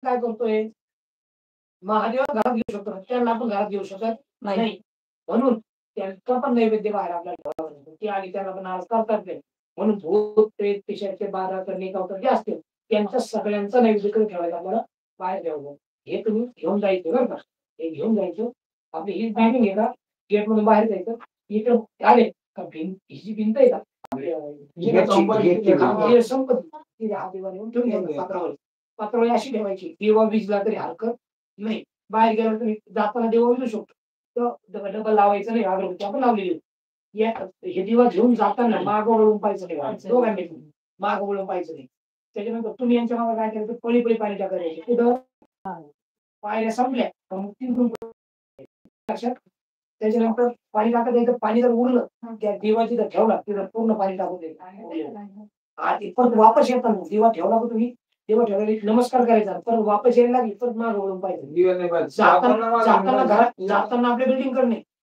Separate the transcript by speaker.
Speaker 1: काय करतोय, महादेवाला घरात घेऊ शकतो, त्यांना आपण घरात घेऊ शकत नाही. म्हणून त्यांचा पण नैवेद्य बाहेर आपल्याला ठेवावा लागतो. ती आणि त्याला पण आज करतात ते. म्हणून भूत, प्रेत, पिशाचे 12 करणे जे असतील, त्यांच्या सगळ्यांचा नैवेद्य करून ठेवायला आपल्याला बाहेर ठेवलं. हे तुम्ही घेऊन जायचं बरं का. हे घेऊन जायचं. आपली ही टायमिंग आहे का, गेटमधून बाहेर जायचं. इकडं आले का ही जी भिंत आहे का, हे संपत हा दिवा नेऊन ठेवून घ्यायचा पात्रावर. पात्रावर अशी ठेवायची. दिवा विझला तरी हरकत नाही. बाहेर गेला तरी जाताना दिवा विझू शकतो. तर डबल लावायचं नाही, अगरबत्ती आपण लावलेली. हे दिवा घेऊन जाताना मागं वळून पाहायचं नाही, दोघांनी मागं वळून पाहायचं नाही. त्याच्यानंतर तुम्ही यांच्या मागे काय करायचं, पळी पळी पाणी टाकायचे. कुठं पायऱ्या संपल्या तर मग तिथून लक्षात. त्याच्यानंतर पाणी टाकत द्यायचं. पाणी जर उरलं त्या दिवाची जर ठेवला तिथं पूर्ण पाणी टाकून द्यायचं. आणि परत वापस येताना दिवा ठेवला का तुम्ही, दिवा ठेवला नमस्कार करायचा. परत वापस यायला लागली परत मागं वळून पाहिजे. जाताना घरात जाताना आपल्या बिल्डिंग कडे नाही,